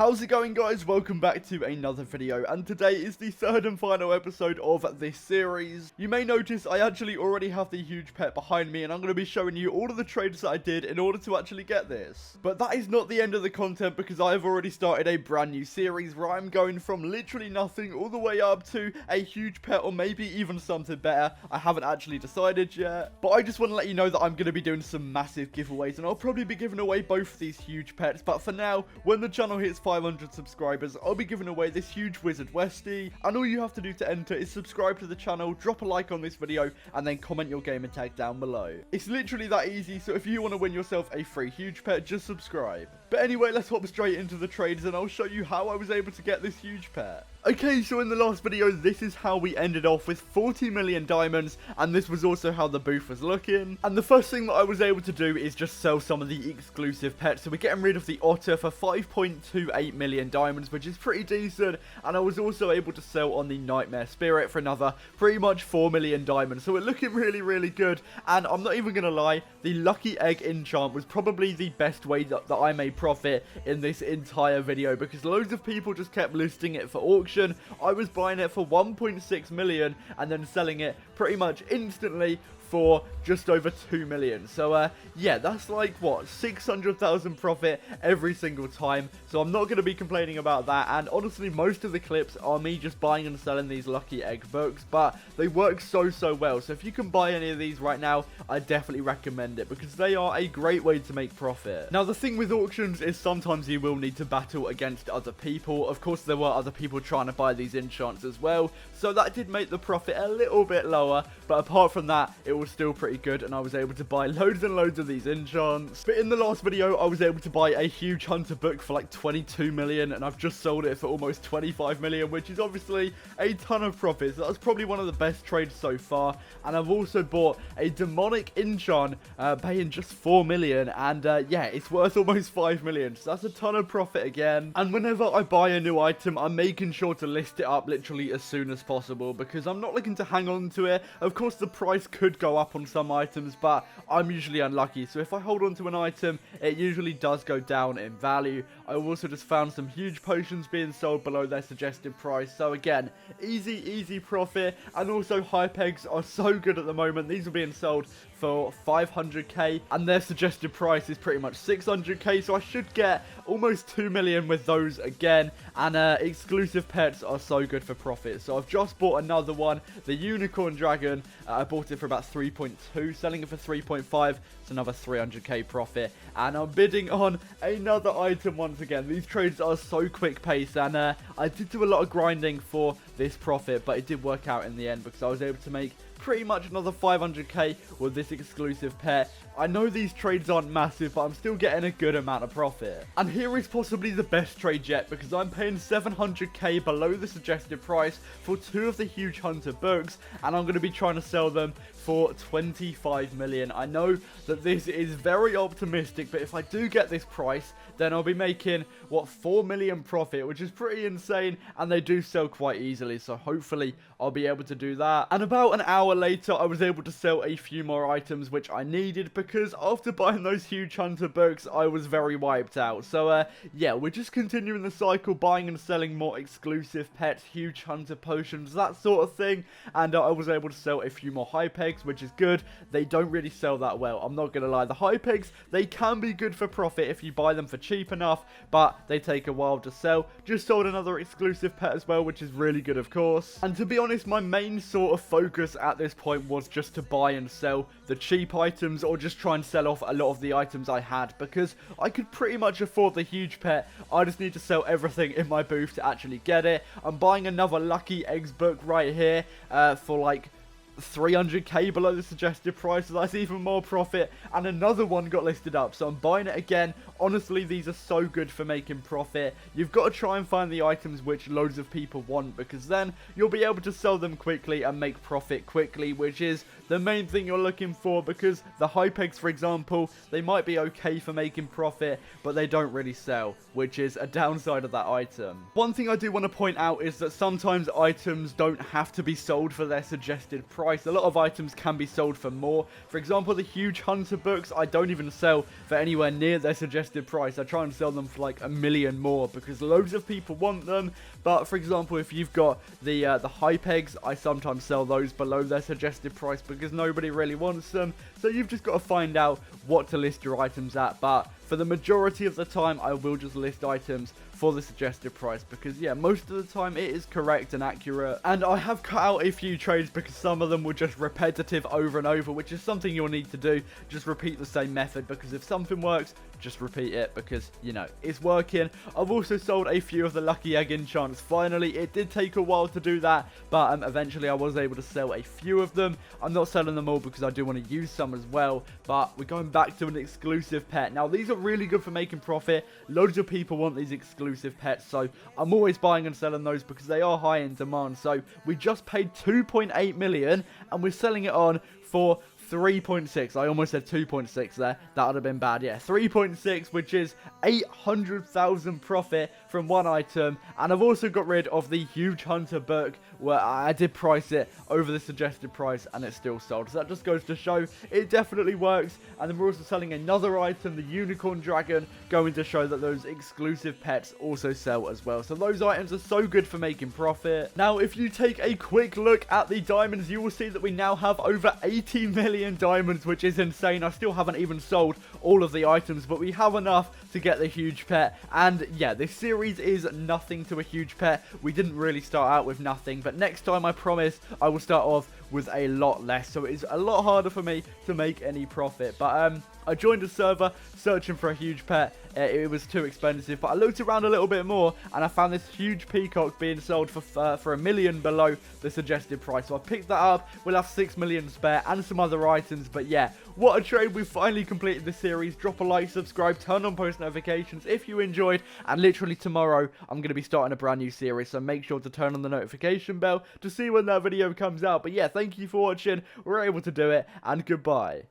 How's it going, guys? Welcome back to another video, and today is the third and final episode of this series. You may notice I actually already have the huge pet behind me, and I'm going to be showing you all of the trades that I did in order to actually get this. But that is not the end of the content, because I have already started a brand new series where I'm going from literally nothing all the way up to a huge pet, or maybe even something better. I haven't actually decided yet, but I just want to let you know that I'm going to be doing some massive giveaways, and I'll probably be giving away both of these huge pets. But for now, when the channel hits 500 subscribers, I'll be giving away this huge Wizard Westie, and all you have to do to enter is subscribe to the channel, drop a like on this video, and then comment your gamer tag down below. It's literally that easy, so if you want to win yourself a free huge pet, just subscribe. But anyway, let's hop straight into the trades, and I'll show you how I was able to get this huge pet. Okay, so in the last video, this is how we ended off with 40 million diamonds, and this was also how the booth was looking. And the first thing that I was able to do is just sell some of the exclusive pets. So we're getting rid of the otter for 5.28 million diamonds, which is pretty decent. And I was also able to sell on the nightmare spirit for another pretty much 4 million diamonds. So we're looking really, really good. And I'm not even going to lie, the lucky egg enchant was probably the best way that I made profit in this entire video, because loads of people just kept listing it for auction. I was buying it for 1.6 million and then selling it pretty much instantly for just over 2 million. So yeah, that's like what, 600,000 profit every single time. So I'm not going to be complaining about that. And honestly, most of the clips are me just buying and selling these lucky egg books, but they work so well. So if you can buy any of these right now, I definitely recommend it, because they are a great way to make profit. Now the thing with auctions is sometimes you will need to battle against other people. Of course, there were other people trying to buy these enchants as well, so that did make the profit a little bit lower, but apart from that, it was still pretty good, and I was able to buy loads and loads of these enchants. But in the last video, I was able to buy a huge hunter book for like 22 million, and I've just sold it for almost 25 million, which is obviously a ton of profit. So that's probably one of the best trades so far. And I've also bought a demonic enchant, paying just 4 million, and yeah, it's worth almost 5 million. So that's a ton of profit again. And whenever I buy a new item, I'm making sure to list it up literally as soon as possible, because I'm not looking to hang on to it. Of course, the price could go up on some items, but I'm usually unlucky, so if I hold on to an item, it usually does go down in value. I also just found some huge potions being sold below their suggested price, so again, easy profit. And also hype eggs are so good at the moment. These are being sold for 500k, and their suggested price is pretty much 600k, so I should get almost 2 million with those again. And exclusive pets are so good for profit, so I've just bought another one, the unicorn dragon. I bought it for about 3.2, selling it for 3.5, it's another 300k profit. And I'm bidding on another item once again. These trades are so quick paced, and I did do a lot of grinding for this profit, but it did work out in the end, because I was able to make pretty much another 500k with this exclusive pet. I know these trades aren't massive, but I'm still getting a good amount of profit. And here is possibly the best trade yet, because I'm paying 700k below the suggested price for 2 of the huge hunter books, and I'm going to be trying to sell them for 25 million. I know that this is very optimistic, but if I do get this price, then I'll be making, what, 4 million profit, which is pretty insane, and they do sell quite easily, so hopefully I'll be able to do that. And about an hour later, I was able to sell a few more items which I needed, because after buying those huge hunter books, I was very wiped out. So yeah, we're just continuing the cycle, buying and selling more exclusive pets, huge hunter potions, that sort of thing. And I was able to sell a few more hype eggs, which is good. They don't really sell that well, I'm not gonna lie. The hype eggs, they can be good for profit if you buy them for cheap enough, but they take a while to sell. Just sold another exclusive pet as well, which is really good, of course. And to be honest, my main sort of focus at this point was just to buy and sell the cheap items, or just try and sell off a lot of the items I had, because I could pretty much afford the huge pet. I just need to sell everything in my booth to actually get it. I'm buying another lucky eggs book right here for like 300k below the suggested price, so that's even more profit. And another one got listed up, so I'm buying it again. Honestly, these are so good for making profit. You've got to try and find the items which loads of people want, because then you'll be able to sell them quickly and make profit quickly, which is the main thing you're looking for, because the Hypex, for example, they might be okay for making profit, but they don't really sell, which is a downside of that item. One thing I do want to point out is that sometimes items don't have to be sold for their suggested price. A lot of items can be sold for more. For example, the huge hunter books, I don't even sell for anywhere near their suggested price. I try and sell them for like 1 million more because loads of people want them. But for example, if you've got the Hypex, I sometimes sell those below their suggested price because nobody really wants them. So you've just got to find out what to list your items at. But for the majority of the time, I will just list items for the suggested price because, yeah, most of the time it is correct and accurate. And I have cut out a few trades because some of them were just repetitive over and over, which is something you'll need to do. Just repeat the same method, because if something works, just repeat it because, you know, it's working. I've also sold a few of the Lucky Egg enchants. Finally, it did take a while to do that, but eventually I was able to sell a few of them. I'm not selling them all because I do want to use some as well, but we're going back to an exclusive pet. Now, these are really good for making profit. Loads of people want these exclusive pets, so I'm always buying and selling those because they are high in demand. So we just paid 2.8 million and we're selling it on for 3.6. I almost said 2.6 there. That would have been bad. Yeah, 3.6, which is 800,000 profit from one item. And I've also got rid of the huge hunter book where I did price it over the suggested price and it still sold. So that just goes to show it definitely works. And then we're also selling another item, the unicorn dragon, going to show that those exclusive pets also sell as well. So those items are so good for making profit. Now, if you take a quick look at the diamonds, you will see that we now have over 80 million diamonds, which is insane. I still haven't even sold all of the items, but we have enough to get the huge pet. And yeah, this series is nothing to a huge pet. We didn't really start out with nothing, but next time I promise I will start off with a lot less, so it is a lot harder for me to make any profit. But I joined a server searching for a huge pet. It was too expensive, but I looked around a little bit more and I found this huge peacock being sold for 1 million below the suggested price. So I picked that up. We'll have 6 million spare and some other items. But yeah, what a trade. We've finally completed the series. Drop a like, subscribe, turn on post notifications if you enjoyed. And literally tomorrow, I'm going to be starting a brand new series. So make sure to turn on the notification bell to see when that video comes out. But yeah, thank you for watching. We're able to do it, and goodbye.